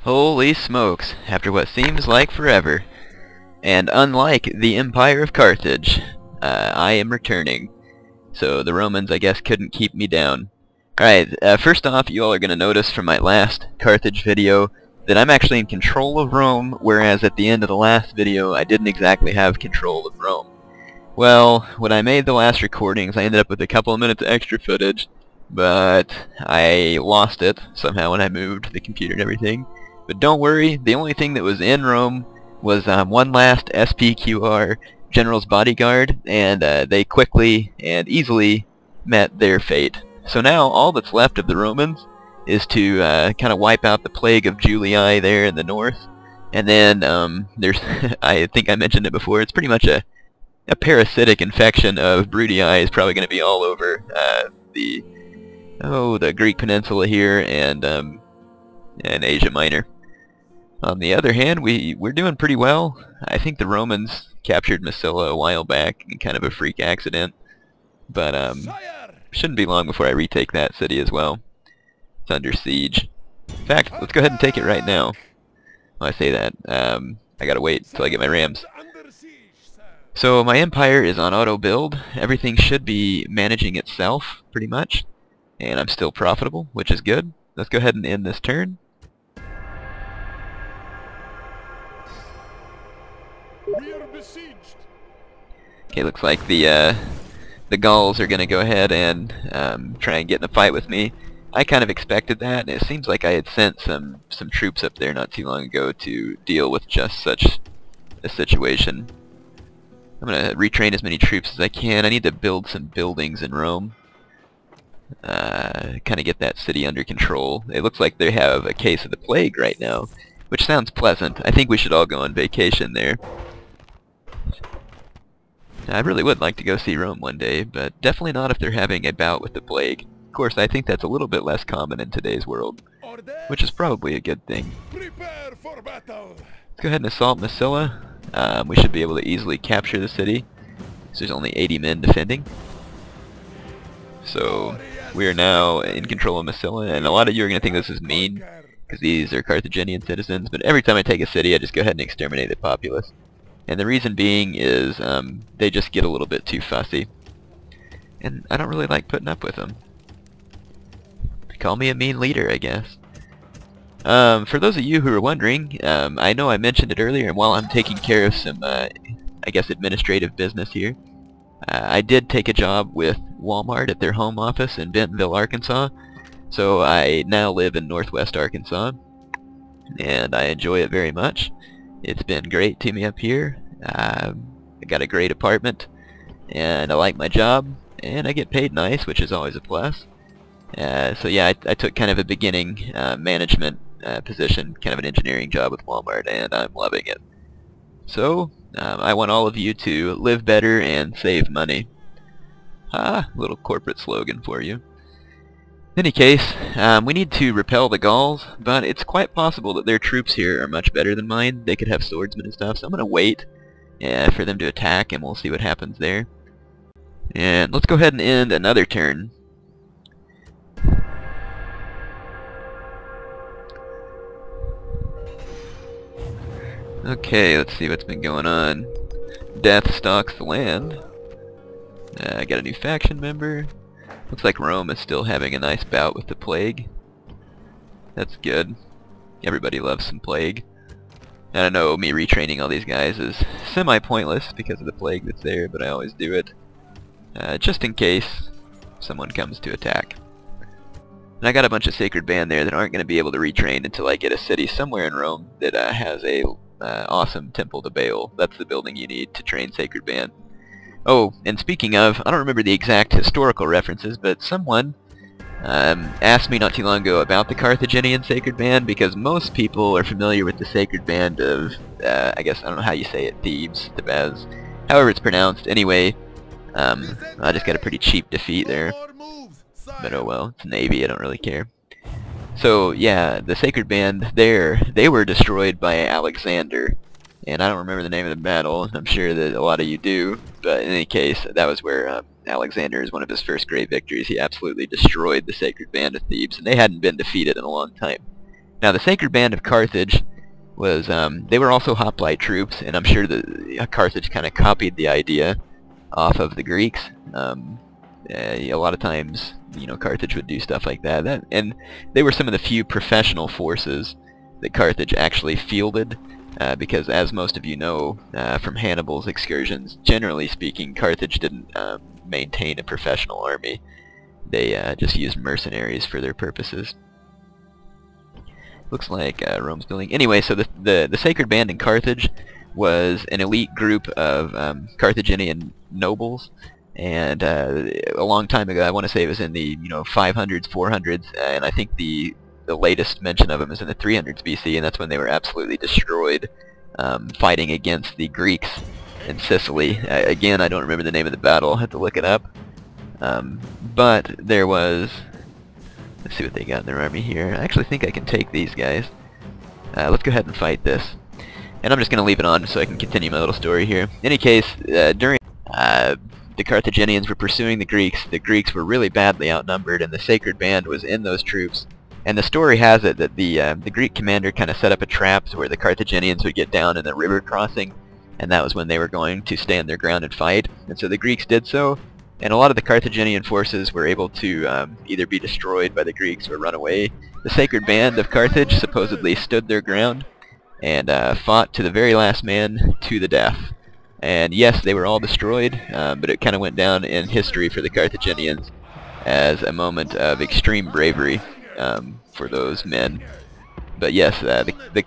Holy smokes, after what seems like forever, and unlike the Empire of Carthage, I am returning. So the Romans, I guess, couldn't keep me down. Alright, first off, you all are going to notice from my last Carthage video that I'm actually in control of Rome, whereas at the end of the last video I didn't exactly have control of Rome. Well, when I made the last recordings, I ended up with a couple of minutes of extra footage, but I lost it somehow when I moved the computer and everything. But don't worry, the only thing that was in Rome was one last SPQR, General's Bodyguard, and they quickly and easily met their fate. So now all that's left of the Romans is to kind of wipe out the plague of Julii there in the north, and then there's, I think I mentioned it before, it's pretty much a parasitic infection of Brutii is probably going to be all over the Greek peninsula here and Asia Minor. On the other hand, we're doing pretty well. I think the Romans captured Massilia a while back in kind of a freak accident, but shouldn't be long before I retake that city as well. It's under siege. In fact, let's go ahead and take it right now. Well, I say that, I gotta wait until I get my rams. So my empire is on auto build. Everything should be managing itself pretty much, and I'm still profitable, which is good. Let's go ahead and end this turn. We are besieged. Okay, looks like the Gauls are going to go ahead and try and get in a fight with me. I kind of expected that, and it seems like I had sent some troops up there not too long ago to deal with just such a situation. I'm going to retrain as many troops as I can. I need to build some buildings in Rome. Kind of get that city under control. It looks like they have a case of the plague right now, which sounds pleasant. I think we should all go on vacation there. I really would like to go see Rome one day, but definitely not if they're having a bout with the plague. Of course, I think that's a little bit less common in today's world, which is probably a good thing. Prepare for battle. Let's go ahead and assault Massilia. We should be able to easily capture the city, so there's only 80 men defending. So we are now in control of Massilia, and a lot of you are going to think this is mean, because these are Carthaginian citizens, but every time I take a city I just go ahead and exterminate the populace. And the reason being is they just get a little bit too fussy, and I don't really like putting up with them. Call me a mean leader, I guess. For those of you who are wondering, I know I mentioned it earlier, and while I'm taking care of some, I guess, administrative business here, I did take a job with Walmart at their home office in Bentonville, Arkansas. So I now live in northwest Arkansas, and I enjoy it very much. It's been great to me up here. I got a great apartment, and I like my job, and I get paid nice, which is always a plus. So yeah, I took kind of a beginning management position, kind of an engineering job with Walmart, and I'm loving it. So I want all of you to live better and save money. Little corporate slogan for you. In any case, we need to repel the Gauls, but it's quite possible that their troops here are much better than mine. They could have swordsmen and stuff, so I'm going to wait for them to attack, and we'll see what happens there. And let's go ahead and end another turn. Okay, let's see what's been going on. Death stalks the land. I got a new faction member. Looks like Rome is still having a nice bout with the plague. That's good. Everybody loves some plague. I don't know, me retraining all these guys is semi-pointless because of the plague that's there, but I always do it. Just in case someone comes to attack. And I got a bunch of Sacred Band there that aren't going to be able to retrain until I get a city somewhere in Rome that has a awesome temple to Baal. That's the building you need to train Sacred Band. Oh, and speaking of, I don't remember the exact historical references, but someone asked me not too long ago about the Carthaginian Sacred Man, because most people are familiar with the Sacred Band of, I guess, I don't know how you say it, Thebes, Thebes, however it's pronounced. Anyway, I just got a pretty cheap defeat there, but oh well, it's Navy, I don't really care. So yeah, the Sacred Band there, they were destroyed by Alexander, and I don't remember the name of the battle. I'm sure that a lot of you do, but in any case, that was where Alexander is one of his first great victories. He absolutely destroyed the Sacred Band of Thebes, and they hadn't been defeated in a long time. Now the Sacred Band of Carthage was, they were also hoplite troops, and I'm sure that Carthage kind of copied the idea off of the Greeks. A lot of times, you know, Carthage would do stuff like that. And they were some of the few professional forces that Carthage actually fielded, because as most of you know from Hannibal's excursions, generally speaking, Carthage didn't maintain a professional army. They just used mercenaries for their purposes. Looks like Rome's building. Anyway, so the Sacred Band in Carthage was an elite group of Carthaginian nobles, and a long time ago, I want to say it was in the 500s, 400s, and I think the latest mention of them is in the 300s BC, and that's when they were absolutely destroyed fighting against the Greeks in Sicily. Again, I don't remember the name of the battle. I'll have to look it up. But there was... Let's see what they got in their army here. I actually think I can take these guys. Let's go ahead and fight this. And I'm just going to leave it on so I can continue my little story here. In any case, during the Carthaginians were pursuing the Greeks were really badly outnumbered, and the Sacred Band was in those troops. And the story has it that the Greek commander kind of set up a trap to where the Carthaginians would get down in the river crossing, and that was when they were going to stand their ground and fight. And so the Greeks did so. And a lot of the Carthaginian forces were able to either be destroyed by the Greeks or run away. The Sacred Band of Carthage supposedly stood their ground and fought to the very last man to the death. And yes, they were all destroyed, but it kind of went down in history for the Carthaginians as a moment of extreme bravery for those men. But yes,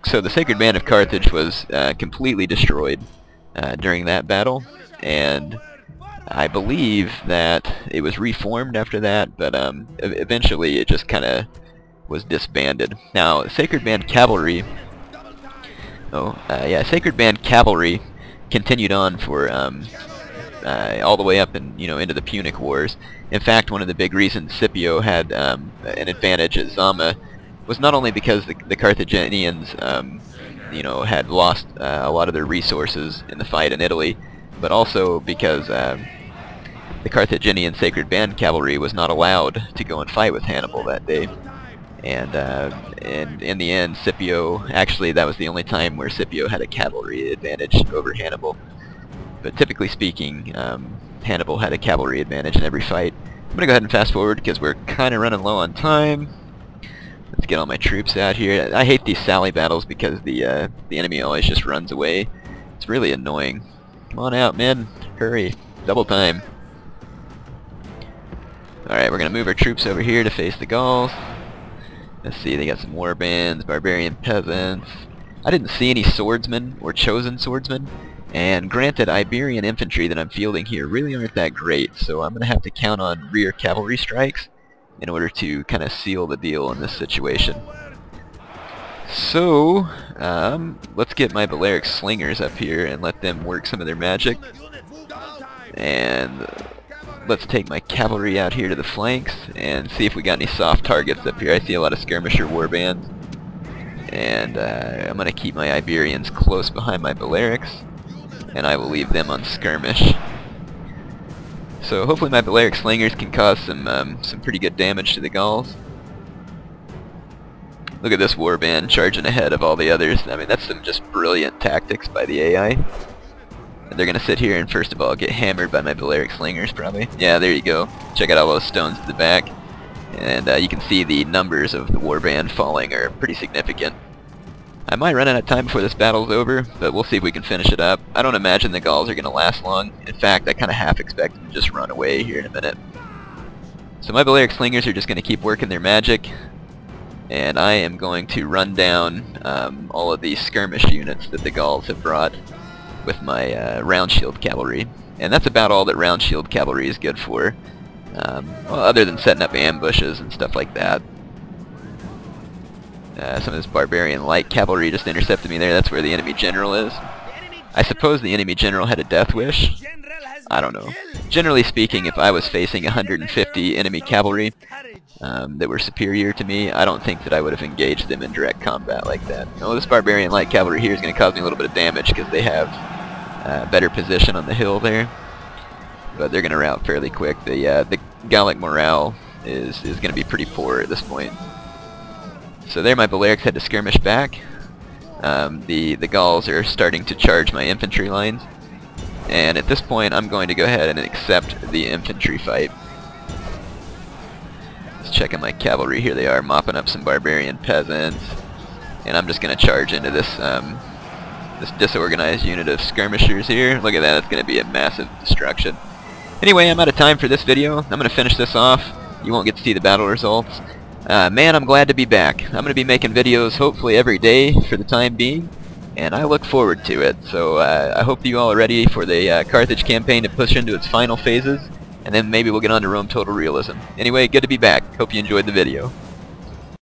so the Sacred Band of Carthage was completely destroyed during that battle, and I believe that it was reformed after that, but eventually it just kind of was disbanded. Now, Sacred Band Cavalry... Sacred Band Cavalry continued on for all the way up and into the Punic Wars. In fact, one of the big reasons Scipio had an advantage at Zama was not only because the Carthaginians had lost a lot of their resources in the fight in Italy, but also because the Carthaginian Sacred Band Cavalry was not allowed to go and fight with Hannibal that day. And in the end, Scipio, actually that was the only time where Scipio had a cavalry advantage over Hannibal. But typically speaking, Hannibal had a cavalry advantage in every fight. I'm going to go ahead and fast forward because we're kind of running low on time. Let's get all my troops out here. I hate these sally battles because the enemy always just runs away. It's really annoying. Come on out, men. Hurry. Double time. Alright, we're going to move our troops over here to face the Gauls. Let's see, they got some war bands, barbarian peasants. I didn't see any swordsmen or chosen swordsmen. And granted, Iberian infantry that I'm fielding here really aren't that great, so I'm going to have to count on rear cavalry strikes in order to kind of seal the deal in this situation. So, let's get my Balearic slingers up here and let them work some of their magic. And let's take my cavalry out here to the flanks and see if we got any soft targets up here. I see a lot of skirmisher warbands. And I'm going to keep my Iberians close behind my Balearics, and I will leave them on skirmish. So hopefully my Balearic slingers can cause some pretty good damage to the Gauls. Look at this warband charging ahead of all the others. I mean, that's some just brilliant tactics by the AI. And they're going to sit here and first of all get hammered by my Balearic slingers probably. Yeah, there you go. Check out all those stones at the back. And you can see the numbers of the warband falling are pretty significant. I might run out of time before this battle's over, but we'll see if we can finish it up. I don't imagine the Gauls are going to last long. In fact, I kind of half expect them to just run away here in a minute. So my Balearic slingers are just going to keep working their magic, and I am going to run down all of these skirmish units that the Gauls have brought with my round shield cavalry. And that's about all that round shield cavalry is good for, well, other than setting up ambushes and stuff like that. Some of this barbarian light cavalry just intercepted me there. That's where the enemy general is. I suppose the enemy general had a death wish. I don't know. Generally speaking, if I was facing 150 enemy cavalry that were superior to me, I don't think that I would have engaged them in direct combat like that. Oh, this barbarian light cavalry here is going to cause me a little bit of damage because they have better position on the hill there. But they're going to rout fairly quick. The Gallic morale is going to be pretty poor at this point. So there my Balearics had to skirmish back. The Gauls are starting to charge my infantry lines. And at this point I'm going to go ahead and accept the infantry fight. Just checking my cavalry. Here they are mopping up some barbarian peasants. And I'm just going to charge into this this disorganized unit of skirmishers here. Look at that, it's going to be a massive destruction. Anyway, I'm out of time for this video. I'm going to finish this off. You won't get to see the battle results. Man, I'm glad to be back. I'm going to be making videos hopefully every day for the time being, and I look forward to it. So I hope you all are ready for the Carthage campaign to push into its final phases, and then maybe we'll get on to Rome Total Realism. Anyway, good to be back. Hope you enjoyed the video.